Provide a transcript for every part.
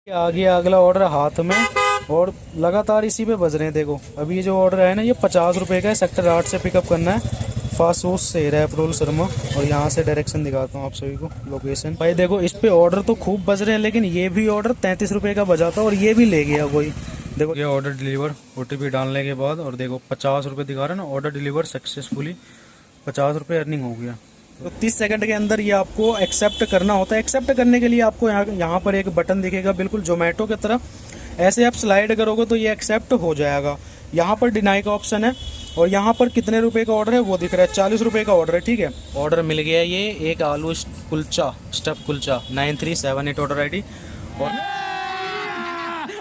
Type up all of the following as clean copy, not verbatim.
आ गया अगला ऑर्डर हाथ में और लगातार इसी पे बज रहे हैं। देखो अभी ये जो ऑर्डर है ना, ये 50 रुपये का है। सेक्टर 8 से पिकअप करना है। फास्ट फूड से रहा है प्रोल शर्मा। और यहाँ से डायरेक्शन दिखाता हूँ आप सभी को, लोकेशन। भाई देखो इस पे ऑर्डर तो खूब बज रहे हैं, लेकिन ये भी ऑर्डर 33 रुपये का बजा था और ये भी ले गया कोई। देखो ये ऑर्डर डिलीवर OTP डालने के बाद, और देखो 50 रुपये दिखा रहा है ना, ऑर्डर डिलीवर सक्सेसफुली 50 रुपये अर्निंग हो गया। तो 30 सेकंड के अंदर ये आपको एक्सेप्ट करना होता है। एक्सेप्ट करने के लिए आपको यहाँ पर एक बटन दिखेगा बिल्कुल जोमेटो की तरह। ऐसे आप स्लाइड करोगे तो ये एक्सेप्ट हो जाएगा। यहाँ पर डिनाई का ऑप्शन है और यहाँ पर कितने रुपए का ऑर्डर है वो दिख रहा है। 40 रुपये का ऑर्डर है। ठीक है, ऑर्डर मिल गया। ये एक आलू kulcha, stuff kulcha 9378 order ID। और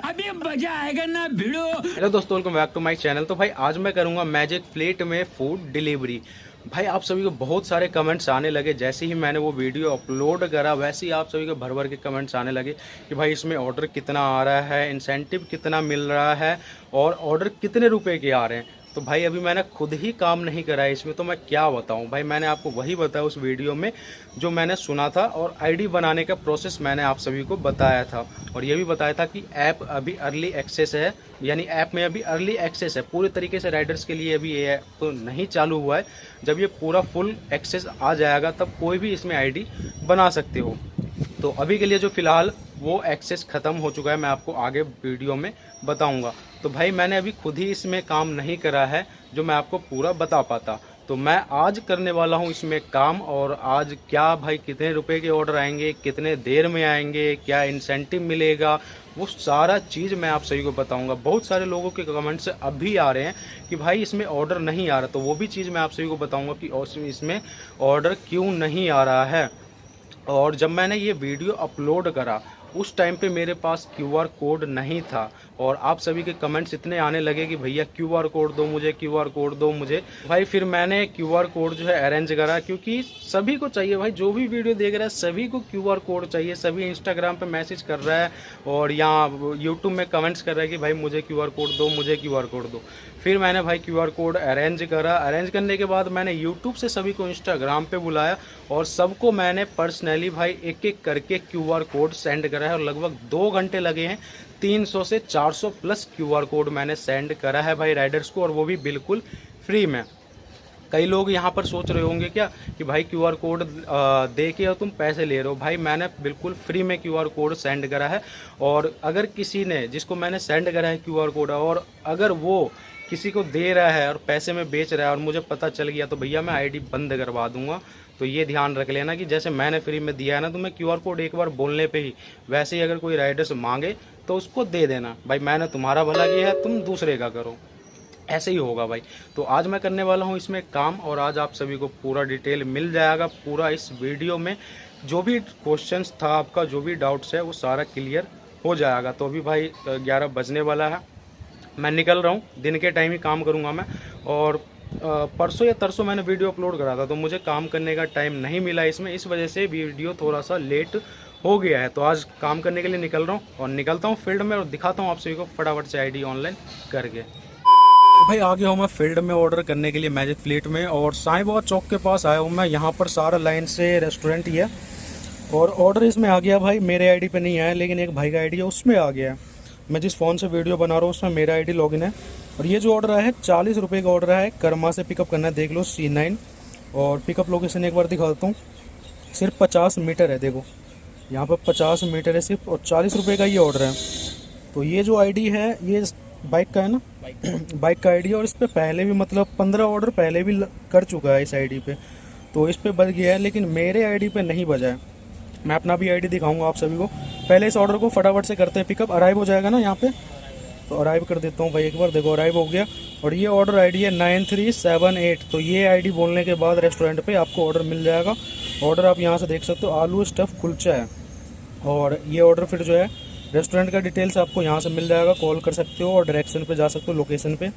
अभी मजा आएगा ना भिड़ो। हेलो दोस्तों, welcome back to my channel. तो भाई आज मैं करूंगा मैजिक फ्लीट में फूड डिलीवरी। भाई आप सभी को बहुत सारे कमेंट्स आने लगे। जैसे ही मैंने वो वीडियो अपलोड करा वैसे ही आप सभी को भर भर के कमेंट्स आने लगे कि भाई इसमें ऑर्डर कितना आ रहा है, इंसेंटिव कितना मिल रहा है और ऑर्डर कितने रुपए के आ रहे हैं। तो भाई अभी मैंने खुद ही काम नहीं करा है इसमें, तो मैं क्या बताऊं। भाई मैंने आपको वही बताया उस वीडियो में जो मैंने सुना था, और ID बनाने का प्रोसेस मैंने आप सभी को बताया था। और ये भी बताया था कि ऐप अभी अर्ली एक्सेस है, यानी ऐप में अभी अर्ली एक्सेस है। पूरे तरीके से राइडर्स के लिए अभी ये ऐप तो नहीं चालू हुआ है। जब ये पूरा फुल एक्सेस आ जाएगा तब कोई भी इसमें ID बना सकते हो। तो अभी के लिए जो फ़िलहाल वो एक्सेस ख़त्म हो चुका है, मैं आपको आगे वीडियो में बताऊंगा। तो भाई मैंने अभी खुद ही इसमें काम नहीं करा है जो मैं आपको पूरा बता पाता। तो मैं आज करने वाला हूं इसमें काम। और आज क्या भाई कितने रुपए के ऑर्डर आएंगे, कितने देर में आएंगे, क्या इंसेंटिव मिलेगा, वो सारा चीज़ मैं आप सभी को बताऊंगा। बहुत सारे लोगों के कमेंट्स अभी आ रहे हैं कि भाई इसमें ऑर्डर नहीं आ रहा, तो वो भी चीज़ मैं आप सभी को बताऊँगा कि इसमें ऑर्डर क्यों नहीं आ रहा है। और जब मैंने ये वीडियो अपलोड करा उस टाइम पे मेरे पास QR कोड नहीं था। और आप सभी के कमेंट्स इतने आने लगे कि भैया QR कोड दो मुझे, QR कोड दो मुझे। भाई फिर मैंने QR कोड जो है अरेंज करा, क्योंकि सभी को चाहिए भाई। जो भी वीडियो देख रहा है सभी को QR कोड चाहिए। सभी इंस्टाग्राम पे मैसेज कर रहा है और यहाँ यूट्यूब में कमेंट्स कर रहा है कि भाई मुझे QR कोड दो, मुझे QR कोड दो। फिर मैंने भाई QR कोड अरेंज करा। अरेंज करने के बाद मैंने यूट्यूब से सभी को इंस्टाग्राम पे बुलाया और सबको मैंने पर्सनली भाई एक एक करके QR कोड सेंड करा है। और लगभग 2 घंटे लगे हैं। 300 से 400 प्लस QR कोड मैंने सेंड करा है भाई राइडर्स को, और वो भी बिल्कुल फ्री में। कई लोग यहाँ पर सोच रहे होंगे क्या कि भाई QR कोड दे के और तुम पैसे ले रहे हो। भाई मैंने बिल्कुल फ्री में QR कोड सेंड करा है। और अगर किसी ने, जिसको मैंने सेंड करा है QR कोड, और अगर वो किसी को दे रहा है और पैसे में बेच रहा है और मुझे पता चल गया, तो भैया मैं ID बंद करवा दूंगा। तो ये ध्यान रख लेना कि जैसे मैंने फ्री में दिया है ना, तो मैं QR कोड एक बार बोलने पे ही, वैसे ही अगर कोई राइडर्स मांगे तो उसको दे देना। भाई मैंने तुम्हारा भला किया है, तुम दूसरे का करो, ऐसे ही होगा भाई। तो आज मैं करने वाला हूँ इसमें काम, और आज आप सभी को पूरा डिटेल मिल जाएगा पूरा इस वीडियो में। जो भी क्वेश्चंस था आपका, जो भी डाउट्स है, वो सारा क्लियर हो जाएगा। तो अभी भाई 11 बजने वाला है, मैं निकल रहा हूँ। दिन के टाइम ही काम करूँगा मैं। और परसों या तरसों मैंने वीडियो अपलोड करा था, तो मुझे काम करने का टाइम नहीं मिला इसमें, इस वजह से वीडियो थोड़ा सा लेट हो गया है। तो आज काम करने के लिए निकल रहा हूँ और निकलता हूँ फील्ड में और दिखाता हूँ आप सभी को फटाफट से ID ऑनलाइन करके। तो भाई आ गया हूँ मैं फील्ड में ऑर्डर करने के लिए मैजिक फ्लीट में, और साईं बाबा चौक के पास आया हूँ मैं। यहाँ पर सारा लाइन से रेस्टोरेंट ही है और ऑर्डर इसमें आ गया भाई। मेरे ID पे नहीं आया, लेकिन एक भाई का ID है उसमें आ गया है। मैं जिस फ़ोन से वीडियो बना रहा हूँ उसमें मेरा ID लॉगिन है। और ये जो ऑर्डर है 40 रुपये का ऑर्डर है। कर्मा से पिकअप करना है, देख लो C9। और पिकअप लोकेशन एक बार दिखा देता हूँ। सिर्फ 50 मीटर है, देखो यहाँ पर 50 मीटर है सिर्फ, और 40 रुपये का ये ऑर्डर है। तो ये जो ID है ये बाइक का है ना, बाइक का ID है। और इस पर पहले भी मतलब 15 ऑर्डर पहले भी कर चुका है इस ID पे, तो इस पर बज गया है, लेकिन मेरे ID पे नहीं बजा है। मैं अपना भी ID दिखाऊंगा आप सभी को। पहले इस ऑर्डर को फटाफट से करते हैं पिकअप। अराइव हो जाएगा ना यहाँ पे, तो अराइव कर देता हूँ भाई एक बार। देखो अराइव हो गया। और ये ऑर्डर ID है 9378। तो ये ID बोलने के बाद रेस्टोरेंट पे आपको ऑर्डर मिल जाएगा। ऑर्डर आप यहाँ से देख सकते हो, आलू स्टफ कुलचा है। और ये ऑर्डर फिर जो है रेस्टोरेंट का डिटेल्स आपको यहाँ से मिल जाएगा, कॉल कर सकते हो और डायरेक्शन पे जा सकते हो, लोकेशन पे।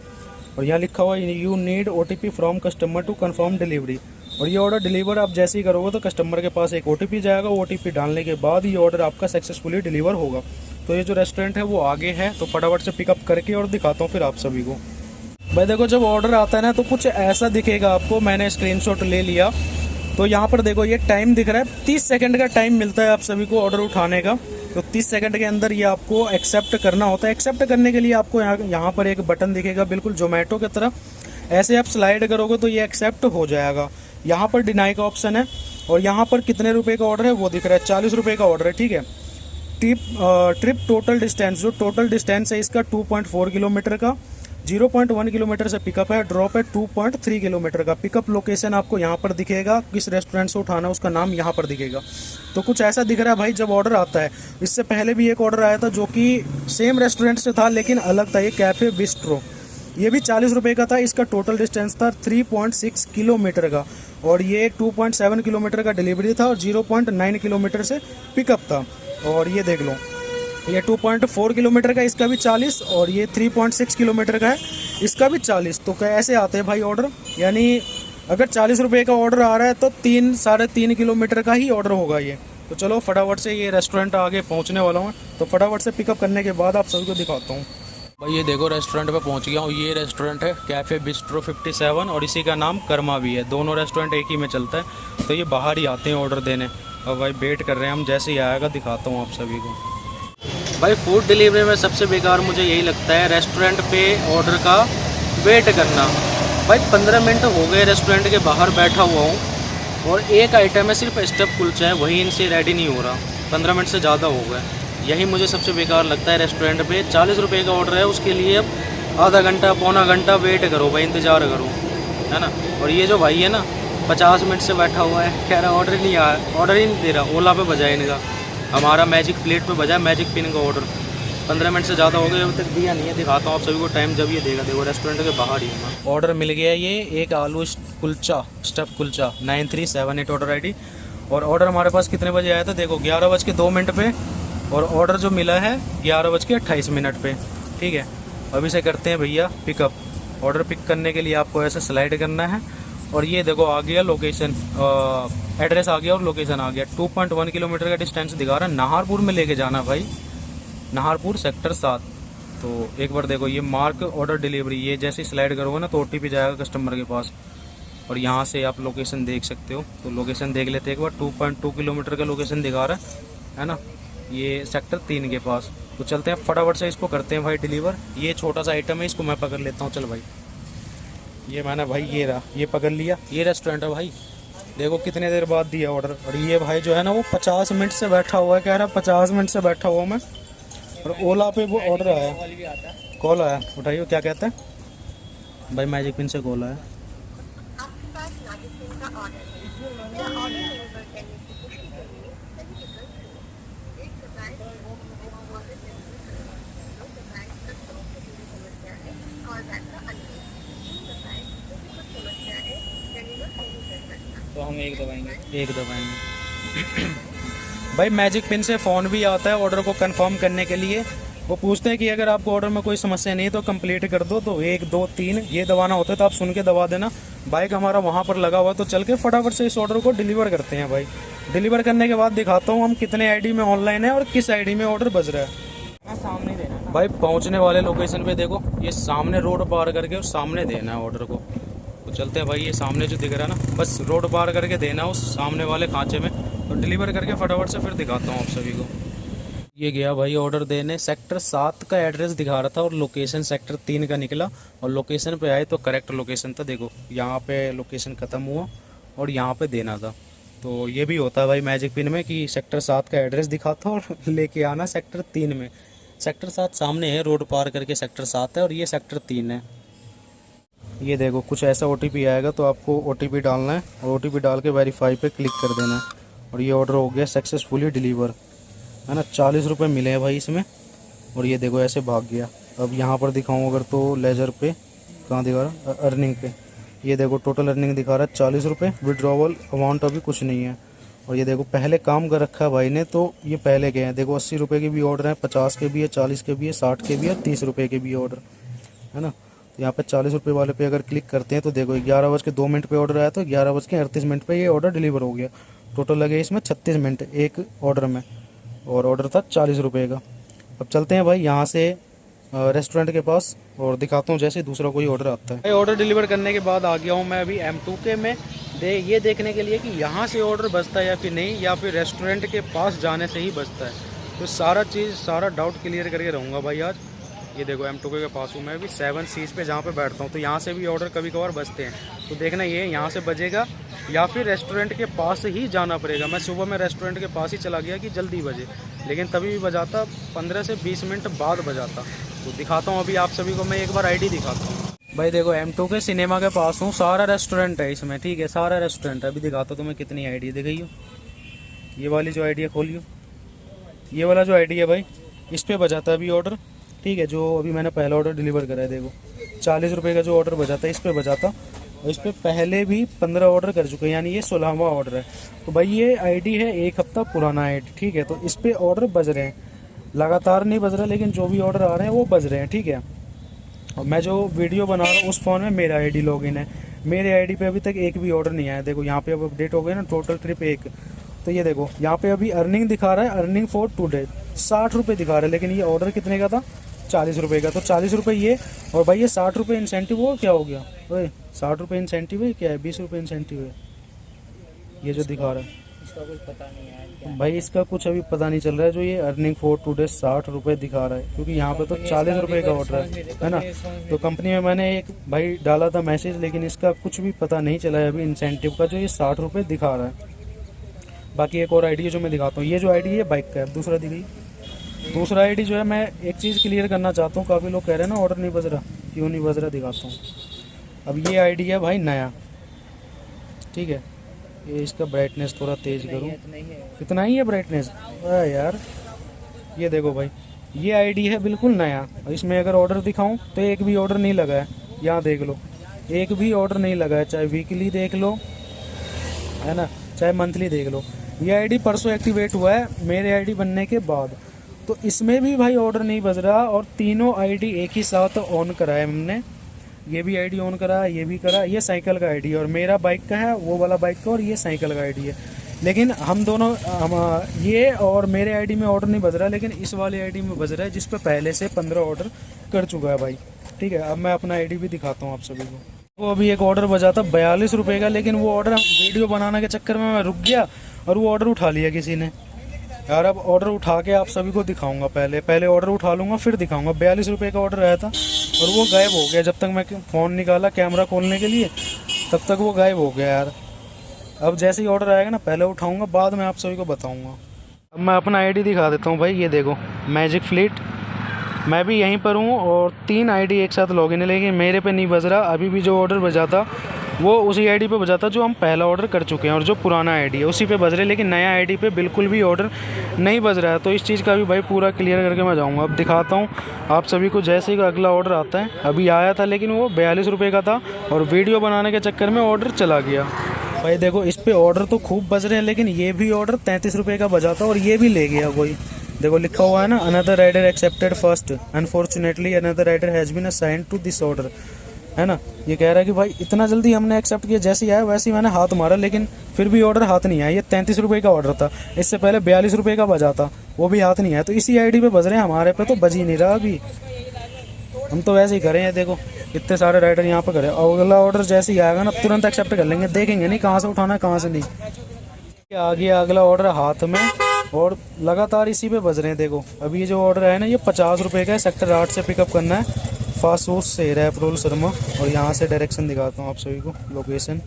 और यहाँ लिखा हुआ है you need OTP from customer to confirm delivery. और ये ऑर्डर डिलीवर आप जैसे ही करोगे तो कस्टमर के पास एक OTP जाएगा। OTP डालने के बाद ये ऑर्डर आपका सक्सेसफुली डिलीवर होगा। तो ये जो रेस्टोरेंट है वो आगे है, तो फटाफट से पिकअप करके और दिखाता हूँ फिर आप सभी को। भाई देखो जब ऑर्डर आता है ना तो कुछ ऐसा दिखेगा आपको। मैंने स्क्रीनशॉट ले लिया, तो यहाँ पर देखो ये टाइम दिख रहा है, 30 सेकंड का टाइम मिलता है आप सभी को ऑर्डर उठाने का। तो 30 सेकंड के अंदर ये आपको एक्सेप्ट करना होता है। एक्सेप्ट करने के लिए आपको यहाँ पर एक बटन दिखेगा बिल्कुल जोमेटो की तरह, ऐसे आप स्लाइड करोगे तो ये एक्सेप्ट हो जाएगा। यहाँ पर डिनाई का ऑप्शन है और यहाँ पर कितने रुपए का ऑर्डर है वो दिख रहा है, 40 रुपये का ऑर्डर है, ठीक है। ट्रिप टोटल डिस्टेंस, जो टोटल डिस्टेंस है इसका 2.4 किलोमीटर का, 0.1 किलोमीटर से पिकअप है, ड्रॉप है 2.3 किलोमीटर का। पिकअप लोकेशन आपको यहाँ पर दिखेगा, किस रेस्टोरेंट से उठाना उसका नाम यहाँ पर दिखेगा। तो कुछ ऐसा दिख रहा है भाई जब ऑर्डर आता है। इससे पहले भी एक ऑर्डर आया था जो कि सेम रेस्टोरेंट से था लेकिन अलग था, ये कैफ़े बिस्ट्रो, ये भी 40 रुपये का था। इसका टोटल डिस्टेंस था 3.6 किलोमीटर का और ये 2.7 किलोमीटर का डिलीवरी था और 0.9 किलोमीटर से पिकअप था। और ये देख लो, ये 2.4 किलोमीटर का, इसका भी 40, और ये 3.6 किलोमीटर का है, इसका भी 40। तो कैसे आते हैं भाई ऑर्डर, यानी अगर 40 रुपये का ऑर्डर आ रहा है तो 3-3.5 किलोमीटर का ही ऑर्डर होगा ये। तो चलो फटाफट से, ये रेस्टोरेंट आगे पहुंचने वाला हूँ, तो फटाफट से पिकअप करने के बाद आप सभी को दिखाता हूँ। भाई ये देखो रेस्टोरेंट पे पहुंच गया हूँ। ये रेस्टोरेंट है कैफ़े बिस्ट्रो 57 और इसी का नाम कर्मा भी है। दोनों रेस्टोरेंट एक ही में चलता है। तो ये बाहर ही आते हैं ऑर्डर देने और भाई वेट कर रहे हैं हम, जैसे ही आएगा दिखाता हूँ आप सभी को। भाई फूड डिलीवरी में सबसे बेकार मुझे यही लगता है रेस्टोरेंट पे ऑर्डर का वेट करना। भाई 15 मिनट हो गए रेस्टोरेंट के बाहर बैठा हुआ हूँ और एक आइटम है सिर्फ स्टफ कुलचा है, वही इनसे रेडी नहीं हो रहा। 15 मिनट से ज़्यादा हो गए, यही मुझे सबसे बेकार लगता है रेस्टोरेंट पे। 40 रुपये का ऑर्डर है, उसके लिए अब आधा घंटा पौना घंटा वेट करो भाई, इंतज़ार करो, है ना। और ये जो भाई है ना 50 मिनट से बैठा हुआ है, कह रहा ऑर्डर ही नहीं आया, ऑर्डर ही नहीं दे रहा। ओला पे बजाए इनका, हमारा मैजिक प्लेट पे बजा मैजिक पिन का ऑर्डर। 15 मिनट से ज़्यादा हो गए, अभी तक दिया नहीं है। दिखाता हूँ आप सभी को टाइम जब ये देगा। देखो रेस्टोरेंट के बाहर ही है। ऑर्डर मिल गया, ये एक आलू kulcha stuff kulcha 9378 order ID। और ऑर्डर हमारे पास कितने बजे आया था देखो, 11:02 पे, और ऑर्डर जो मिला है 11:28 पे, ठीक है। अभी से करते हैं भैया पिकअप। ऑर्डर पिक करने के लिए आपको ऐसे स्लाइड करना है और ये देखो आ गया लोकेशन, एड्रेस आ गया और लोकेशन आ गया। 2.1 किलोमीटर का डिस्टेंस दिखा रहा है। नाहरपुर में लेके जाना भाई, नाहरपुर सेक्टर 7। तो एक बार देखो ये मार्क ऑर्डर डिलीवरी, ये जैसे स्लाइड करोगे ना तो OTP जाएगा कस्टमर के पास और यहाँ से आप लोकेशन देख सकते हो। तो लोकेशन देख लेते हैं एक बार। 2.2 किलोमीटर का लोकेशन दिखा रहा है ना, ये सेक्टर 3 के पास। तो चलते हैं फटाफट से, इसको करते हैं भाई डिलीवर। ये छोटा सा आइटम है, इसको मैं पकड़ लेता हूँ। चल भाई, ये मैंने भाई ये रहा, ये पकड़ लिया। ये रेस्टोरेंट है भाई, देखो कितने देर बाद दिया ऑर्डर। और ये भाई जो है ना वो 50 मिनट से बैठा हुआ है, कह रहा 50 मिनट से बैठा हुआ मैं। और ओला पे वो ऑर्डर आया, कॉल आया, उठाइए क्या कहते हैं भाई, मैजिक पिन से कॉल आया। तो हम एक दबाएंगे। भाई मैजिक पिन से फ़ोन भी आता है ऑर्डर को कंफर्म करने के लिए। वो पूछते हैं कि अगर आपको ऑर्डर में कोई समस्या नहीं है तो कंप्लीट कर दो। तो 1 2 3 ये दबाना होता है, तो आप सुन के दबा देना। बाइक हमारा वहाँ पर लगा हुआ, तो चल के फटाफट से इस ऑर्डर को डिलीवर करते हैं भाई। डिलीवर करने के बाद दिखाता हूँ हम कितने ID में ऑनलाइन है और किस ID में ऑर्डर बज रहा है। सामने देना भाई पहुँचने वाले लोकेशन पे देखो, ये सामने रोड पार करके और सामने देना है ऑर्डर को। तो चलते हैं भाई, ये सामने जो दिख रहा है ना, बस रोड पार करके देना उस सामने वाले खांचे में, और डिलीवर करके फटाफट से फिर दिखाता हूँ आप सभी को। ये गया भाई ऑर्डर देने, सेक्टर 7 का एड्रेस दिखा रहा था और लोकेशन सेक्टर 3 का निकला। और लोकेशन पे आए तो करेक्ट लोकेशन था, देखो यहाँ पे लोकेशन ख़त्म हुआ और यहाँ पे देना था। तो ये भी होता है भाई मैजिक पिन में कि सेक्टर 7 का एड्रेस दिखाता और लेके आना सेक्टर 3 में। सेक्टर 7 सामने है, रोड पार करके सेक्टर 7 है और ये सेक्टर 3 है। ये देखो कुछ ऐसा OTP आएगा, तो आपको OTP डालना है और OTP डाल के वेरीफाई पे क्लिक कर देना है। और ये ऑर्डर हो गया सक्सेसफुली डिलीवर, है ना। 40 रुपये मिले हैं भाई इसमें। और ये देखो ऐसे भाग गया। अब यहाँ पर दिखाऊँ अगर तो लेजर पे कहाँ दिखा रहा है, अर्निंग पे, ये देखो टोटल अर्निंग दिखा रहा है 40 रुपये। विड्रॉवल अमाउंट अभी कुछ नहीं है। और ये देखो पहले काम कर रखा है भाई ने, तो ये पहले के हैं। देखो 80 रुपये के भी ऑर्डर हैं, 50 के भी है, 40 के भी है, 60 के भी है, 30 रुपये के भी ऑर्डर, है ना। तो यहाँ पे 40 रुपये वाले पे अगर क्लिक करते हैं तो देखो 11:02 पे ऑर्डर आया, तो 11:38 पे ये ऑर्डर डिलीवर हो गया। टोटल लगे इसमें 36 मिनट एक ऑर्डर में, और ऑर्डर था 40 रुपये का। अब चलते हैं भाई यहाँ से रेस्टोरेंट के पास और दिखाता हूँ जैसे दूसरा कोई ऑर्डर आता है। ऑर्डर डिलीवर करने के बाद आ गया हूँ मैं अभी M2K में, ये देखने के लिए कि यहाँ से ऑर्डर बचता है या फिर नहीं, या फिर रेस्टोरेंट के पास जाने से ही बचता है। तो सारा डाउट क्लियर करके रहूँगा भाई आज। ये देखो M2 के पास हूँ मैं भी 7 सीज पे जहाँ पे बैठता हूँ, तो यहाँ से भी ऑर्डर कभी कभार बजते हैं। तो देखना ये यहाँ से बजेगा या फिर रेस्टोरेंट के पास ही जाना पड़ेगा। मैं सुबह में रेस्टोरेंट के पास ही चला गया कि जल्दी बजे, लेकिन तभी भी बजाता 15 से 20 मिनट बाद बजाता। तो दिखाता हूँ अभी आप सभी को, मैं एक बार आईडी दिखाता हूँ भाई। देखो M2 के सिनेमा के पास हूँ, सारा रेस्टोरेंट है इसमें, ठीक है, सारा रेस्टोरेंट है। अभी दिखाता हूँ तुम्हें कितनी आईडी दिखाई हो। ये वाली जो आईडी है खोलियो, ये वाला जो आईडी है भाई, इस पर बजाता है अभी ऑर्डर, ठीक है। जो अभी मैंने पहला ऑर्डर डिलीवर करा है, देखो 40 रुपये का जो ऑर्डर बजाता है इस पर बजाता, और इस पर पहले भी 15 ऑर्डर कर चुके हैं, यानी ये 16वां ऑर्डर है। तो भाई ये आईडी है 1 हफ्ता पुराना आईडी, ठीक है। तो इस पर ऑर्डर बज रहे हैं, लगातार नहीं बज रहा, लेकिन जो भी ऑर्डर आ रहे हैं वो बज रहे हैं, ठीक है। और मैं जो वीडियो बना रहा हूँ उस फ़ोन में मेरा आईडी लॉगिन है, मेरे आईडी पे अभी तक एक भी ऑर्डर नहीं आया। देखो यहाँ पे अब अपडेट हो गया ना, टोटल ट्रिप 1। तो ये देखो यहाँ पे अभी अर्निंग दिखा रहा है, अर्निंग फॉर टुडे 60 रुपये दिखा रहा है, लेकिन ये ऑर्डर कितने का था, 40 रुपये का। तो 40 रुपये ये, और भाई ये 60 रुपये इंसेंटिव, वो क्या हो गया भाई, 60 रुपये इंसेंटिव है, क्या है 20 रुपये इंसेंटिव है ये जो दिखा रहा है। इसका कुछ पता नहीं है भाई इसका कुछ अभी पता नहीं चल रहा है। जो ये अर्निंग फॉर टुडे 60 रुपये दिखा रहा है, क्योंकि यहाँ पे तो 40 रुपये का ऑर्डर है ना। तो कंपनी में मैंने एक भाई डाला था मैसेज, लेकिन इसका कुछ भी पता नहीं चला है अभी इंसेंटिव का, जो ये 60 रुपये दिखा रहा है। बाकी एक और आईडी है जो मैं दिखाता हूँ, ये जो आईडी है बाइक का है, दूसरा दिखाई। दूसरा आईडी जो है, मैं एक चीज़ क्लियर करना चाहता हूँ, काफ़ी लोग कह रहे हैं ना ऑर्डर नहीं बज रहा, क्यों नहीं बज रहा दिखाता हूँ। अब ये आईडी है भाई नया, ठीक है। ये इसका ब्राइटनेस थोड़ा तेज़ करूँ, इतना ही है ब्राइटनेस यार। ये देखो भाई, ये आईडी है बिल्कुल नया, और इसमें अगर ऑर्डर दिखाऊं तो एक भी ऑर्डर नहीं लगा है। यहाँ देख लो, एक भी ऑर्डर नहीं लगा है, चाहे वीकली देख लो, है ना, चाहे मंथली देख लो। ये आईडी परसों एक्टिवेट हुआ है मेरे आईडी बनने के बाद, तो इसमें भी भाई ऑर्डर नहीं बज रहा। और तीनों आईडी एक ही साथ ऑन करा है हमने, ये भी आईडी ऑन करा, ये भी करा। ये साइकिल का आईडी है, और मेरा बाइक का है, वो वाला बाइक का, और ये साइकिल का आईडी है। लेकिन हम दोनों ये और मेरे आईडी में ऑर्डर नहीं बज रहा, लेकिन इस वाले आईडी में बज रहा है, जिस पे पहले से 15 ऑर्डर कर चुका है भाई, ठीक है। अब मैं अपना आईडी भी दिखाता हूँ आप सभी को। वो अभी एक ऑर्डर बजा था 42 रुपये का, लेकिन वो ऑर्डर वीडियो बनाने के चक्कर में मैं रुक गया, और वो ऑर्डर उठा लिया किसी ने यार। अब ऑर्डर उठा के आप सभी को दिखाऊंगा, पहले ऑर्डर उठा लूँगा फिर दिखाऊंगा। 42 रुपये का ऑर्डर आया था, और वो गायब हो गया। जब तक मैं फ़ोन निकाला कैमरा खोलने के लिए, तब तक वो गायब हो गया यार। अब जैसे ही ऑर्डर आएगा ना, पहले उठाऊंगा, बाद में आप सभी को बताऊंगा। अब मैं अपना आईडी दिखा देता हूँ भाई। ये देखो मैजिक फ्लीट, मैं भी यहीं पर हूँ, और 3 आईडी एक साथ लॉगिन है, लेकिन मेरे पे नहीं बज रहा। अभी भी जो ऑर्डर बजा था वो उसी आईडी पे बजा था जो हम पहला ऑर्डर कर चुके हैं, और जो पुराना आईडी है उसी पे बज रहे, लेकिन नया आईडी पे बिल्कुल भी ऑर्डर नहीं बज रहा है। तो इस चीज़ का भी भाई पूरा क्लियर करके मैं जाऊँगा। अब दिखाता हूँ आप सभी को, जैसे ही अगला ऑर्डर आता है। अभी आया था, लेकिन वो 42 रुपये का था, और वीडियो बनाने के चक्कर में ऑर्डर चला गया भाई। देखो इस पे ऑर्डर तो खूब बज रहे हैं, लेकिन ये भी ऑर्डर 33 रुपये का बजा था, और ये भी ले गया कोई। देखो लिखा हुआ है ना, another rider accepted first, unfortunately another rider has been assigned to this order, है ना। ये कह रहा है कि भाई इतना जल्दी हमने एक्सेप्ट किया, जैसे ही आया वैसे ही मैंने हाथ मारा, लेकिन फिर भी ऑर्डर हाथ नहीं आया। ये 33 रुपये का ऑर्डर था, इससे पहले 42 रुपये का बजा था, वो भी हाथ नहीं आया। तो इसी आईडी पे बज रहे हैं, हमारे पे तो बज ही नहीं रहा अभी। हम तो वैसे ही करें हैं, देखो इतने सारे राइडर यहाँ पे करें। अगला ऑर्डर जैसे ही आएगा ना, तुरंत एक्सेप्ट कर लेंगे, देखेंगे नहीं कहाँ से उठाना है कहाँ से नहीं। आ गया अगला ऑर्डर हाथ में, और लगातार इसी पे बज रहे हैं। देखो अभी ये जो ऑर्डर है ना, ये 50 रुपये का है, सेक्टर 8 से पिकअप करना है, फास्ट फूड से रैपरोल शर्मा। और यहाँ से डायरेक्शन दिखाता हूँ आप सभी को, लोकेशन।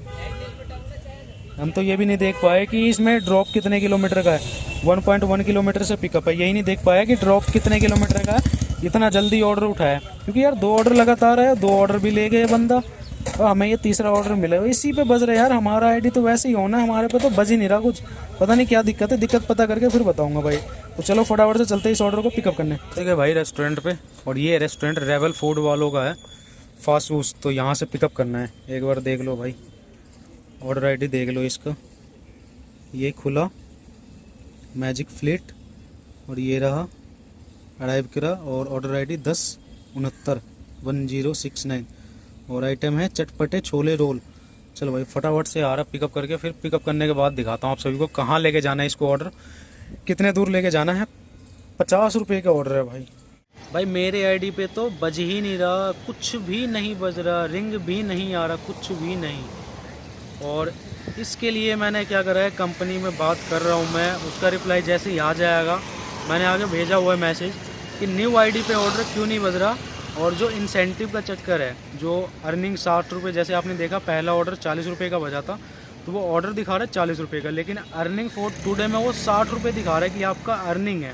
हम तो ये भी नहीं देख पाए कि इसमें ड्रॉप कितने किलोमीटर का है। 1.1 किलोमीटर से पिकअप है, यही नहीं देख पाया कि ड्रॉप कितने किलोमीटर का है। इतना जल्दी ऑर्डर उठाया, क्योंकि यार 2 ऑर्डर लगातार है, 2 ऑर्डर भी ले गए बंदा, और हमें ये तीसरा ऑर्डर मिला है। इसी पे बज रहे यार, हमारा आईडी तो वैसे ही होना है, हमारे पे तो बज ही नहीं रहा कुछ। पता नहीं क्या दिक्कत है, दिक्कत पता करके फिर बताऊंगा भाई। तो चलो फटाफट से चलते हैं इस ऑर्डर को पिकअप करने। ठीक है भाई, रेस्टोरेंट पे, और ये रेस्टोरेंट रेबल फूड वालों का है, फास्ट फूड। तो यहाँ से पिकअप करना है। एक बार देख लो भाई, ऑर्डर आईडी देख लो इसका, ये खुला मैजिक फ्लीट, और ये रहा अराइव करा, और ऑर्डर आईडी 1069 और आइटम है चटपटे छोले रोल। चलो भाई फटाफट से आ रहा पिकअप करके, फिर पिकअप करने के बाद दिखाता हूँ आप सभी को कहाँ लेके जाना है इसको, ऑर्डर कितने दूर लेके जाना है। 50 रुपये का ऑर्डर है भाई। भाई मेरे आईडी पे तो बज ही नहीं रहा, कुछ भी नहीं बज रहा, रिंग भी नहीं आ रहा, कुछ भी नहीं। और इसके लिए मैंने क्या करा है, कंपनी में बात कर रहा हूँ मैं, उसका रिप्लाई जैसे ही आ जाएगा मैंने आगे भेजा हुआ है मैसेज कि न्यू आईडी पे ऑर्डर क्यों नहीं बज रहा, और जो इंसेंटिव का चक्कर है, जो अर्निंग 60 रुपये, जैसे आपने देखा पहला ऑर्डर 40 रुपये का बजा था, तो वो ऑर्डर दिखा रहा है 40 रुपये का, लेकिन अर्निंग फॉर टुडे में वो 60 रुपये दिखा रहा है कि आपका अर्निंग है।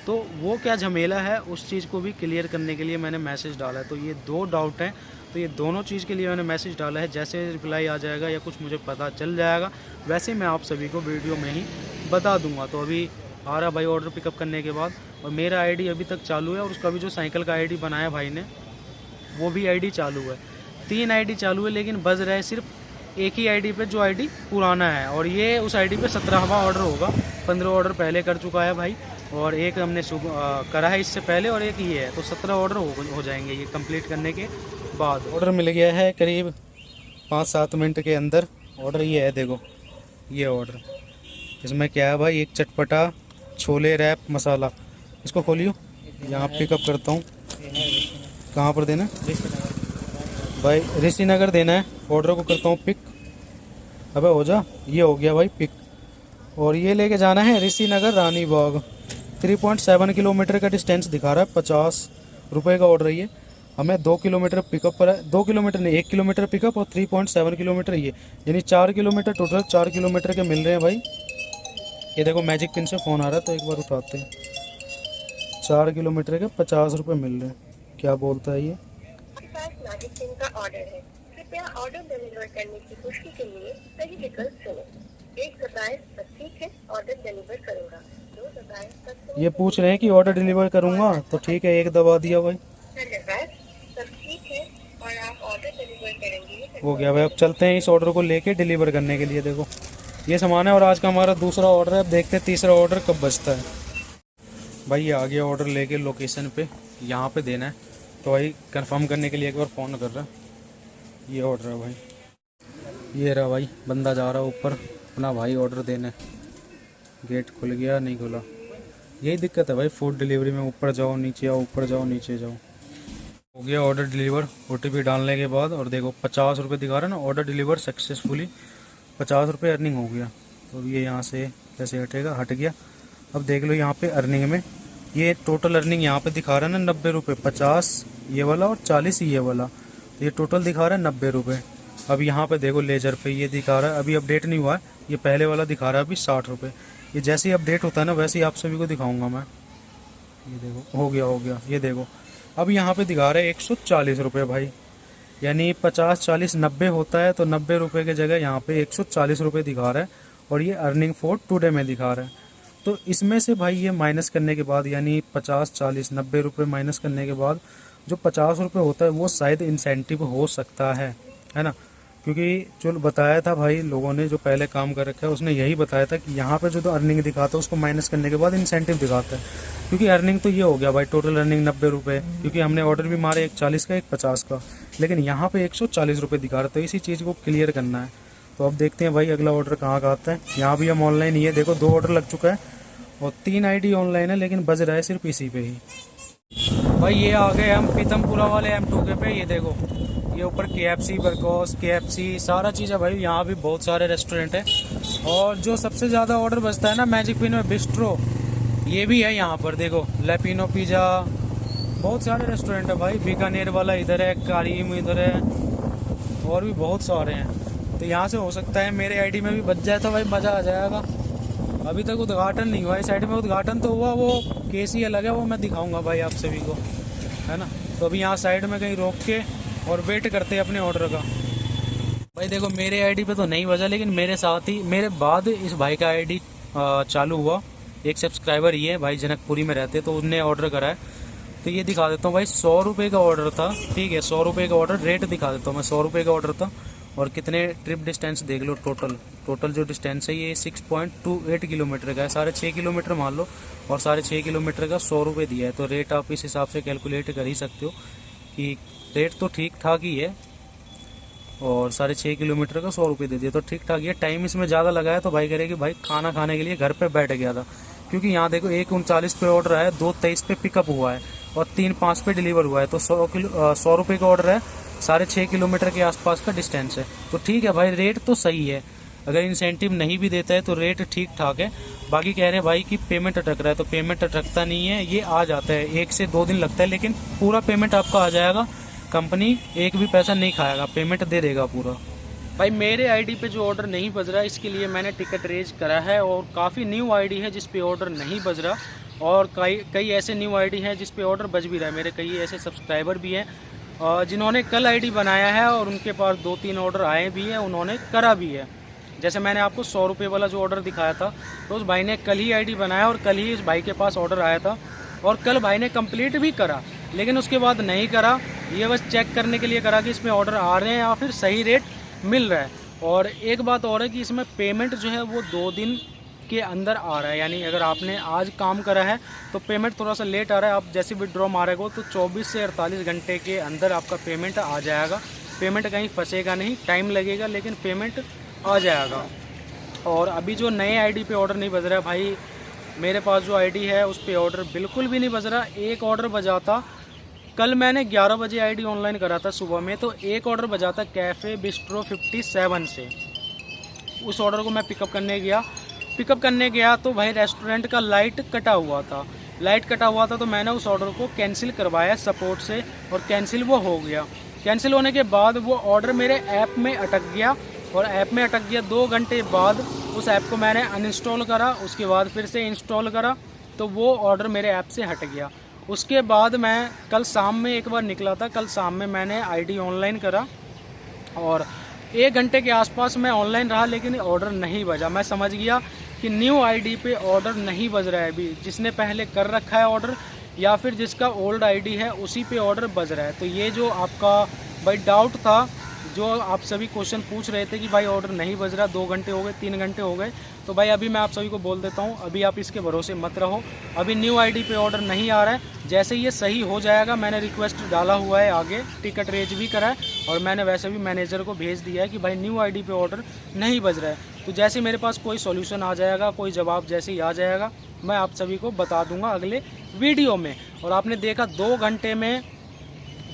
तो वो क्या झमेला है, उस चीज़ को भी क्लियर करने के लिए मैंने मैसेज डाला है। तो ये 2 डाउट हैं, तो ये दोनों चीज़ के लिए मैंने मैसेज डाला है। जैसे रिप्लाई आ जाएगा या कुछ मुझे पता चल जाएगा, वैसे मैं आप सभी को वीडियो में ही बता दूंगा। तो अभी आ रहा भाई ऑर्डर पिकअप करने के बाद, और मेरा आईडी अभी तक चालू है, और उसका भी जो साइकिल का आईडी बनाया भाई ने, वो भी आईडी चालू है। 3 आईडी चालू है, लेकिन बज रहा है सिर्फ एक ही आईडी पे, जो आईडी पुराना है। और ये उस आईडी पे 17वां ऑर्डर होगा। 15 ऑर्डर पहले कर चुका है भाई, और एक हमने करा है इससे पहले, और एक ये है। तो 17 ऑर्डर हो जाएंगे ये कंप्लीट करने के बाद। ऑर्डर मिल गया है करीब 5-7 मिनट के अंदर। ऑर्डर ये है, देखो ये ऑर्डर। इसमें क्या है भाई, एक चटपटा छोले रैप मसाला। इसको खोलियो, यहाँ पिकअप करता हूँ। कहाँ पर देना भाई? ऋषि नगर देना है। ऑर्डर को करता हूँ पिक। अबे हो जा, ये हो गया भाई पिक। और ये लेके जाना है ऋषि नगर रानी बाग। 3.7 किलोमीटर का डिस्टेंस दिखा रहा है। 50 रुपये का ऑर्डर है ये। हमें 2 किलोमीटर पिकअप पर है। 2 किलोमीटर नहीं, 1 किलोमीटर पिकअप और 3.7 किलोमीटर ये, यानी 4 किलोमीटर टोटल। 4 किलोमीटर के मिल रहे हैं भाई। ये देखो मैजिक पिन से फ़ोन आ रहा है, तो एक बार उठाते हैं। 4 किलोमीटर के 50 रुपये मिल रहे हैं। क्या बोलता है ये? मैजिक पिन का ऑर्डर है। कृपया ऑर्डर डिलीवर करने की पुष्टि के लिए सही विकल्प चुनें। 1 दबाएं, सब ठीक है, ऑर्डर डिलीवर करूंगा। 2 दबाएं, सब ये पूछ रहे हैं कि ऑर्डर डिलीवर करूंगा, तो ठीक है 1 दबा दिया भाई। धन्यवाद, सब ठीक है और आप ऑर्डर डिलीवर करेंगे। हो गया भाई। अब चलते हैं इस ऑर्डर को लेके डिलीवर करने के लिए। देखो ये सामान है, और आज का हमारा दूसरा ऑर्डर है। अब देखते हैं तीसरा ऑर्डर कब बचता है। भाई ये आ गया ऑर्डर लेके लोकेशन पे, यहाँ पे देना है। तो भाई कंफर्म करने के लिए एक बार फ़ोन कर रहा है। ये ऑर्डर है भाई, ये रहा भाई। बंदा जा रहा है ऊपर अपना भाई ऑर्डर देने। गेट खुल गया, नहीं खुला। यही दिक्कत है भाई फूड डिलीवरी में, ऊपर जाओ नीचे आओ, ऊपर जाओ नीचे जाओ। हो गया ऑर्डर डिलीवर OTP डालने के बाद, और देखो 50 रुपये दिखा रहा है ना। ऑर्डर डिलीवर सक्सेसफुली, 50 रुपये अर्निंग हो गया। तो ये यहाँ से कैसे हटेगा, हट गया। अब देख लो यहाँ पे अर्निंग में, ये टोटल अर्निंग यहाँ पे दिखा रहा है ना 90 रुपये। 50 ये वाला और 40 ये वाला, तो ये टोटल दिखा रहा है 90 रुपये। अब यहाँ पे देखो लेजर पे ये दिखा रहा है, अभी अपडेट नहीं हुआ है। ये पहले वाला दिखा रहा है अभी 60 रुपये। ये जैसे ही अपडेट होता है ना, वैसे ही आप सभी को दिखाऊंगा मैं। ये देखो हो गया। ये देखो अब यहाँ पे दिखा रहा है 140 रुपये भाई। यानी 50, 40, 90 होता है, तो 90 रुपये की जगह यहाँ पे 140 रुपये दिखा रहा है। और ये अर्निंग फॉर टुडे में दिखा रहा है। तो इसमें से भाई ये माइनस करने के बाद, यानी 50, 40, 90 रुपये माइनस करने के बाद जो 50 रुपये होता है, वो शायद इंसेंटिव हो सकता है ना। क्योंकि जो बताया था भाई लोगों ने, जो पहले काम कर रखा है, उसने यही बताया था कि यहाँ पे जो अर्निंग दिखाता है उसको माइनस करने के बाद इंसेंटिव दिखाता है। क्योंकि अर्निंग तो ये हो गया भाई, टोटल अर्निंग 90 रुपये। क्योंकि हमने ऑर्डर भी मारे, एक 40 का एक 50 का, लेकिन यहाँ पे 140 रुपये दिखा रहा है। तो इसी चीज़ को क्लियर करना है। तो अब देखते हैं भाई अगला ऑर्डर कहाँ का आता है। यहाँ भी हम ऑनलाइन ही है। देखो 2 ऑर्डर लग चुका है, और 3 आईडी ऑनलाइन है, लेकिन बज रहा है सिर्फ इसी पे ही। भाई ये आ गए हम पीतमपुरा वाले M2 के पे। ये देखो ये ऊपर KFC, बरकोस, KFC सारा चीज़ है भाई। यहाँ भी बहुत सारे रेस्टोरेंट है, और जो सबसे ज़्यादा ऑर्डर बचता है ना मैजिक पिन में, बिस्ट्रो, ये भी है यहाँ पर। देखो लैपिनो पिज़्ज़ा, बहुत सारे रेस्टोरेंट है भाई। बीकानेर वाला इधर है, कारीम इधर है, और भी बहुत सारे हैं। तो यहाँ से हो सकता है मेरे आईडी में भी बच जाए, तो भाई मज़ा आ जाएगा। अभी तक उद्घाटन नहीं हुआ। इस साइड में उद्घाटन तो हुआ, वो केस ही अलग है, वो मैं दिखाऊंगा भाई आप सभी को, है ना। तो अभी यहाँ साइड में कहीं रोक के और वेट करते हैं अपने ऑर्डर का। भाई देखो मेरे आईडी पे तो नहीं बजा, लेकिन मेरे साथ ही मेरे बाद इस भाई का आईडी चालू हुआ। एक सब्सक्राइबर ही है भाई, जनकपुरी में रहते, तो उनने ऑर्डर करा है। तो ये दिखा देता हूँ भाई, 100 रुपये का ऑर्डर था। ठीक है 100 रुपये का ऑर्डर, रेट दिखा देता हूँ मैं। 100 रुपये का ऑर्डर था, और कितने ट्रिप डिस्टेंस देख लो। टोटल जो डिस्टेंस है ये 6.28 किलोमीटर का है। 6.5 किलोमीटर मान लो, और 6.5 किलोमीटर का 100 रुपये दिया है। तो रेट आप इस हिसाब से कैलकुलेट कर ही सकते हो कि रेट तो ठीक ठाक ही है, और 6.5 किलोमीटर का 100 रुपये दे दिया, तो ठीक ठाक ही है। टाइम इसमें ज़्यादा लगा है, तो भाई कह रहे कि भाई खाना खाने के लिए घर पे बैठ गया था। क्योंकि यहाँ देखो 1:39 पे ऑर्डर है, 2:23 पे पिकअप हुआ है, और 3:05 पे डिलीवर हुआ है। तो 100 रुपये का ऑर्डर है, 6.5 किलोमीटर के आसपास का डिस्टेंस है। तो ठीक है भाई, रेट तो सही है, अगर इंसेंटिव नहीं भी देता है तो रेट ठीक ठाक है। बाकी कह रहे हैं भाई कि पेमेंट अटक रहा है, तो पेमेंट अटकता नहीं है, ये आ जाता है, 1 से 2 दिन लगता है, लेकिन पूरा पेमेंट आपका आ जाएगा। कंपनी एक भी पैसा नहीं खाएगा, पेमेंट दे देगा पूरा। भाई मेरे आईडी पे जो ऑर्डर नहीं बज रहा है इसके लिए मैंने टिकट रेज करा है, और काफ़ी न्यू आईडी है जिस पे ऑर्डर नहीं बज रहा, और कई ऐसे न्यू आईडी हैं जिस पे ऑर्डर बज भी रहा है। मेरे कई ऐसे सब्सक्राइबर भी हैं जिन्होंने कल आईडी बनाया है और उनके पास 2-3 ऑर्डर आए भी हैं, उन्होंने करा भी है। जैसे मैंने आपको 100 रुपये वाला जो ऑर्डर दिखाया था, तो उस भाई ने कल ही आईडी बनाया और कल ही उस भाई के पास ऑर्डर आया था, और कल भाई ने कंप्लीट भी करा, लेकिन उसके बाद नहीं करा। ये बस चेक करने के लिए करा कि इसमें ऑर्डर आ रहे हैं या फिर सही रेट मिल रहा है। और एक बात और है कि इसमें पेमेंट जो है वो 2 दिन के अंदर आ रहा है, यानी अगर आपने आज काम करा है तो पेमेंट थोड़ा सा लेट आ रहा है। आप जैसे विड्रॉ मारेगा तो 24 से 48 घंटे के अंदर आपका पेमेंट आ जाएगा। पेमेंट कहीं फंसेगा नहीं, टाइम लगेगा लेकिन पेमेंट आ जाएगा। और अभी जो नए आईडी पे ऑर्डर नहीं बज रहा है भाई, मेरे पास जो आईडी है उस पर ऑर्डर बिल्कुल भी नहीं बज रहा। एक ऑर्डर बजा था, कल मैंने 11 बजे आईडी ऑनलाइन करा था सुबह में, तो एक ऑर्डर बजा था कैफ़े बिस्ट्रो 57 से। उस ऑर्डर को मैं पिकअप करने गया तो भाई रेस्टोरेंट का लाइट कटा हुआ था, तो मैंने उस ऑर्डर को कैंसिल करवाया सपोर्ट से, और कैंसिल वो हो गया। कैंसिल होने के बाद वो ऑर्डर मेरे ऐप में अटक गया, और ऐप में अटक गया 2 घंटे बाद उस ऐप को मैंने अनइंस्टॉल करा, उसके बाद फिर से इंस्टॉल करा, तो वो ऑर्डर मेरे ऐप से हट गया। उसके बाद मैं कल शाम में एक बार निकला था, कल शाम में मैंने आईडी ऑनलाइन करा और 1 घंटे के आसपास मैं ऑनलाइन रहा, लेकिन ऑर्डर नहीं बजा। मैं समझ गया कि न्यू आईडी पे ऑर्डर नहीं बज रहा है अभी, जिसने पहले कर रखा है ऑर्डर या फिर जिसका ओल्ड आईडी है उसी पे ऑर्डर बज रहा है। तो ये जो आपका भाई डाउट था, जो आप सभी क्वेश्चन पूछ रहे थे कि भाई ऑर्डर नहीं बज रहा, 2 घंटे हो गए, 3 घंटे हो गए, तो भाई अभी मैं आप सभी को बोल देता हूँ, अभी आप इसके भरोसे मत रहो। अभी न्यू आईडी पे ऑर्डर नहीं आ रहा है। जैसे ये सही हो जाएगा, मैंने रिक्वेस्ट डाला हुआ है, आगे टिकट रेज भी करा है, और मैंने वैसे भी मैनेजर को भेज दिया है कि भाई न्यू आईडी पे ऑर्डर नहीं बज रहा है। तो जैसे मेरे पास कोई सॉल्यूशन आ जाएगा, कोई जवाब जैसे ही आ जाएगा, मैं आप सभी को बता दूंगा अगले वीडियो में। और आपने देखा 2 घंटे में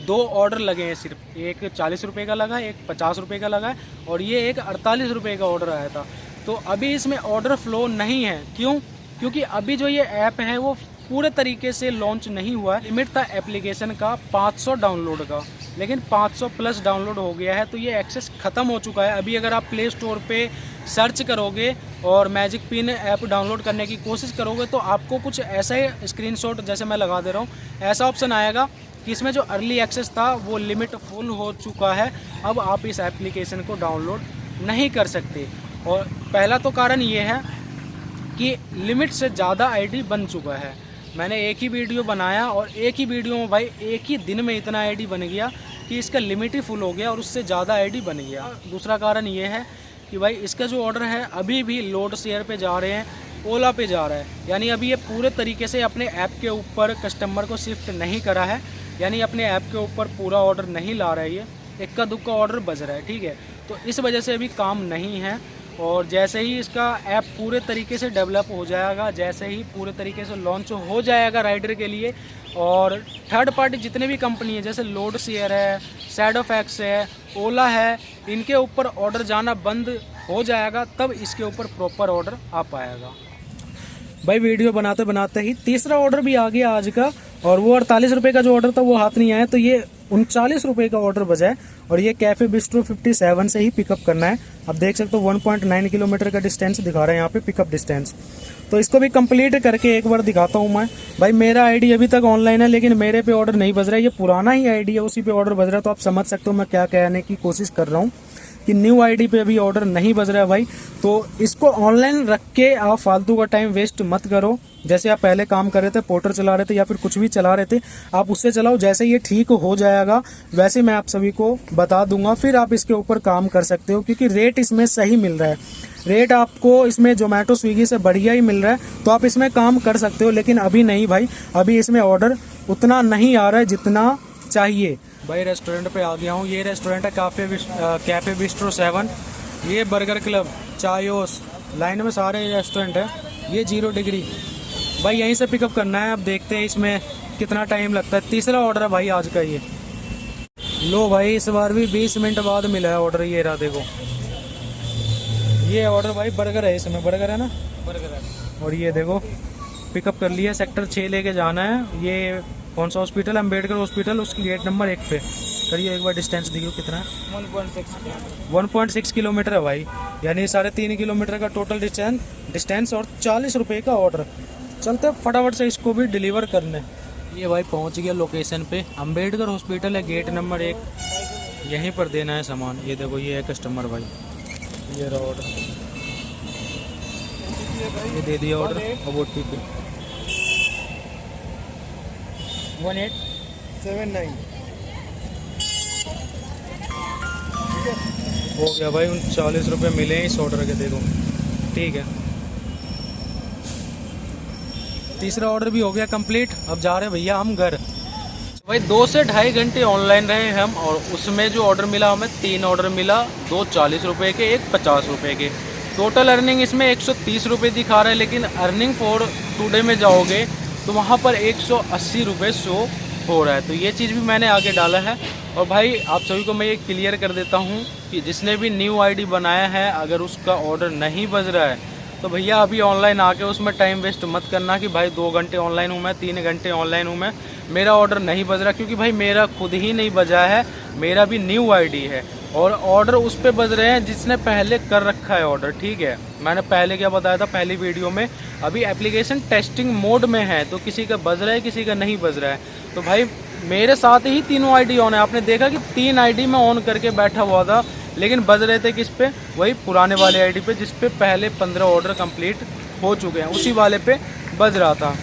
2 ऑर्डर लगे हैं सिर्फ, एक 40 रुपये का लगा, एक 50 रुपये का लगा है, और ये एक 48 रुपये का ऑर्डर आया था। तो अभी इसमें ऑर्डर फ्लो नहीं है। क्यों? क्योंकि अभी जो ये ऐप है वो पूरे तरीके से लॉन्च नहीं हुआ है। लिमिट था एप्लीकेशन का 500 डाउनलोड का, लेकिन 500 प्लस डाउनलोड हो गया है, तो ये एक्सेस ख़त्म हो चुका है। अभी अगर आप प्ले स्टोर पे सर्च करोगे और मैजिक पिन ऐप डाउनलोड करने की कोशिश करोगे, तो आपको कुछ ऐसा ही स्क्रीनशॉट जैसे मैं लगा दे रहा हूँ, ऐसा ऑप्शन आएगा कि इसमें जो अर्ली एक्सेस था वो लिमिट फुल हो चुका है, अब आप इस एप्लीकेशन को डाउनलोड नहीं कर सकते। और पहला तो कारण ये है कि लिमिट से ज़्यादा आईडी बन चुका है। मैंने एक ही वीडियो बनाया और एक ही वीडियो में भाई एक ही दिन में इतना आईडी बन गया कि इसका लिमिट ही फुल हो गया और उससे ज़्यादा आईडी बन गया। दूसरा कारण ये है कि भाई इसका जो ऑर्डर है अभी भी लोड शेयर पे जा रहे हैं, ओला पे जा रहा है, यानी अभी ये पूरे तरीके से अपने ऐप के ऊपर कस्टमर को शिफ्ट नहीं करा है, यानी अपने ऐप के ऊपर पूरा ऑर्डर नहीं ला रहा है, ये इक्का दुक्का ऑर्डर बज रहा है। ठीक है, तो इस वजह से अभी काम नहीं है। और जैसे ही इसका ऐप पूरे तरीके से डेवलप हो जाएगा, जैसे ही पूरे तरीके से लॉन्च हो जाएगा राइडर के लिए, और थर्ड पार्टी जितने भी कंपनी है जैसे लोड शेयर है, शैडोफैक्स है, ओला है, इनके ऊपर ऑर्डर जाना बंद हो जाएगा, तब इसके ऊपर प्रॉपर ऑर्डर आ पाएगा। भाई वीडियो बनाते बनाते ही तीसरा ऑर्डर भी आ गया आज का, और वो 48 रुपये का जो ऑर्डर था वो हाथ नहीं आया, तो ये 39 रुपये का ऑर्डर बजा है, और ये कैफे बिस्ट्रो 57 से ही पिकअप करना है। अब देख सकते हो 1.9 किलोमीटर का डिस्टेंस दिखा रहा है यहाँ पे पिकअप डिस्टेंस। तो इसको भी कंप्लीट करके एक बार दिखाता हूँ मैं। भाई मेरा आईडी अभी तक ऑनलाइन है, लेकिन मेरे पे ऑर्डर नहीं बज रहा है, ये पुराना ही आईडी है, उसी पे ऑर्डर बज रहा है। तो आप समझ सकते हो मैं क्या कहने की कोशिश कर रहा हूँ कि न्यू आईडी पे अभी ऑर्डर नहीं बज रहा है भाई। तो इसको ऑनलाइन रख के आप फालतू का टाइम वेस्ट मत करो। जैसे आप पहले काम कर रहे थे, पोर्टर चला रहे थे या फिर कुछ भी चला रहे थे, आप उससे चलाओ। जैसे ये ठीक हो जाएगा वैसे मैं आप सभी को बता दूंगा, फिर आप इसके ऊपर काम कर सकते हो, क्योंकि रेट इसमें सही मिल रहा है। रेट आपको इसमें जोमेटो स्विगी से बढ़िया ही मिल रहा है, तो आप इसमें काम कर सकते हो। लेकिन अभी नहीं भाई, अभी इसमें ऑर्डर उतना नहीं आ रहा है जितना चाहिए। भाई रेस्टोरेंट पे आ गया हूँ। ये रेस्टोरेंट है कैफे बिस्ट्रो 7। ये बर्गर क्लब, चायोस, लाइन में सारे रेस्टोरेंट है। ये 0 डिग्री भाई यहीं से पिकअप करना है। अब देखते हैं इसमें कितना टाइम लगता है। तीसरा ऑर्डर है भाई आज का ये। लो भाई इस बार भी 20 मिनट बाद मिला है ऑर्डर। ये रहा देखो, ये ऑर्डर भाई बर्गर है, इसमें बर्गर है ना। बर्गर है। और ये देखो पिकअप कर लिया, सेक्टर 6 लेके जाना है। ये कौन सा हॉस्पिटल, अम्बेडकर हॉस्पिटल, उसकी गेट नंबर 1 पे। करिए एक बार डिस्टेंस देखिए कितना है। 1.6 किलोमीटर है भाई, यानी 3.5 किलोमीटर का टोटल डिस्टेंस और 40 रुपये का ऑर्डर। चलते फटाफट से इसको भी डिलीवर करने। ये भाई पहुंच गया लोकेशन पे, अम्बेडकर हॉस्पिटल है, गेट नंबर 1, यहीं पर देना है सामान। ये देखो ये है कस्टमर भाई, ये रहा ऑर्डर, ये दे दिया ऑर्डर। अब वो ठीक है 1879 हो गया भाई। 39 रुपये मिले हैं इस ऑर्डर के, देखो ठीक है। तीसरा ऑर्डर भी हो गया कंप्लीट। अब जा रहे हैं भैया हम घर। भाई 2 से 2.5 घंटे ऑनलाइन रहे हम, और उसमें जो ऑर्डर मिला हमें 3 ऑर्डर मिला, 2 40 रुपये के, 1 50 रुपये के। टोटल अर्निंग इसमें 130 रुपये दिखा रहा है, लेकिन अर्निंग फॉर टुडे में जाओगे तो वहाँ पर 180 रुपये शो हो रहा है। तो ये चीज़ भी मैंने आगे डाला है। और भाई आप सभी को मैं ये क्लियर कर देता हूँ कि जिसने भी न्यू आईडी बनाया है, अगर उसका ऑर्डर नहीं बज रहा है तो भैया अभी ऑनलाइन आके उसमें टाइम वेस्ट मत करना कि भाई 2 घंटे ऑनलाइन हूँ मैं, 3 घंटे ऑनलाइन हूँ मैं, मेरा ऑर्डर नहीं बज रहा। क्योंकि भाई मेरा खुद ही नहीं बजा है, मेरा भी न्यू आईडी है, और ऑर्डर उस पे बज रहे हैं जिसने पहले कर रखा है ऑर्डर। ठीक है, मैंने पहले क्या बताया था पहली वीडियो में, अभी एप्लीकेशन टेस्टिंग मोड में है, तो किसी का बज रहा है किसी का नहीं बज रहा है। तो भाई मेरे साथ ही तीनों आईडी ऑन है। आपने देखा कि 3 आईडी में ऑन करके बैठा हुआ था, लेकिन बज रहे थे किस पे, वही पुराने वाले आईडी पे जिस पे पहले 15 ऑर्डर कंप्लीट हो चुके हैं, उसी वाले पे बज रहा था।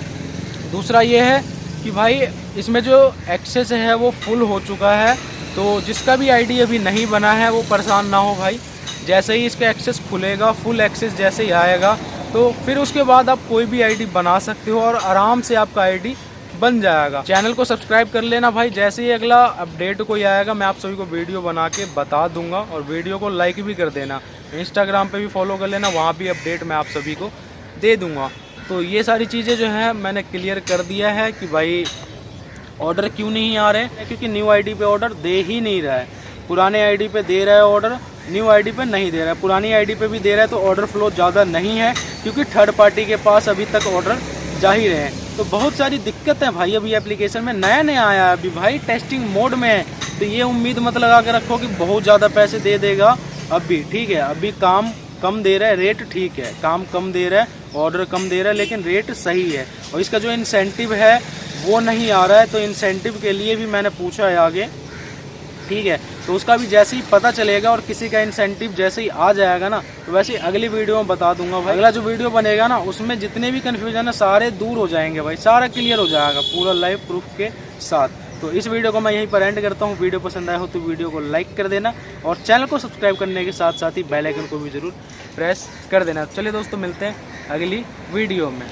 दूसरा ये है कि भाई इसमें जो एक्सेस है वो फुल हो चुका है, तो जिसका भी आईडी अभी नहीं बना है वो परेशान ना हो भाई। जैसे ही इसका एक्सेस खुलेगा, फुल एक्सेस जैसे ही आएगा, तो फिर उसके बाद आप कोई भी आईडी बना सकते हो और आराम से आपका आईडी बन जाएगा। चैनल को सब्सक्राइब कर लेना भाई, जैसे ही अगला अपडेट कोई आएगा मैं आप सभी को वीडियो बना के बता दूंगा। और वीडियो को लाइक भी कर देना, इंस्टाग्राम पे भी फॉलो कर लेना, वहाँ भी अपडेट मैं आप सभी को दे दूंगा। तो ये सारी चीज़ें जो है मैंने क्लियर कर दिया है कि भाई ऑर्डर क्यों नहीं आ रहे हैं, क्योंकि न्यू आईडी पे ऑर्डर दे ही नहीं रहा है। पुराने आईडी पे दे रहा है ऑर्डर, न्यू आईडी पे नहीं दे रहा है। पुरानी आईडी पे भी दे रहा है तो ऑर्डर फ्लो ज़्यादा नहीं है, क्योंकि थर्ड पार्टी के पास अभी तक ऑर्डर जा ही रहे हैं। तो बहुत सारी दिक्कत है भाई अभी एप्लीकेशन में, नया नया आया है अभी भाई, टेस्टिंग मोड में है। तो ये उम्मीद मत लगा के रखो कि बहुत ज़्यादा पैसे दे देगा अभी। ठीक है, अभी काम कम दे रहा है, रेट ठीक है, काम कम दे रहा है, ऑर्डर कम दे रहा है, लेकिन रेट सही है। और इसका जो इंसेंटिव है वो नहीं आ रहा है, तो इंसेंटिव के लिए भी मैंने पूछा है आगे। ठीक है, तो उसका भी जैसे ही पता चलेगा और किसी का इंसेंटिव जैसे ही आ जाएगा ना, तो वैसे ही अगली वीडियो में बता दूंगा भाई। अगला जो वीडियो बनेगा ना उसमें जितने भी कन्फ्यूजन है सारे दूर हो जाएंगे भाई, सारा क्लियर हो जाएगा पूरा लाइव प्रूफ के साथ। तो इस वीडियो को मैं यहीं पर एंड करता हूँ। वीडियो पसंद आया हो तो वीडियो को लाइक कर देना, और चैनल को सब्सक्राइब करने के साथ साथ ही बेल आइकन को भी ज़रूर प्रेस कर देना। चलिए दोस्तों, मिलते हैं अगली वीडियो में।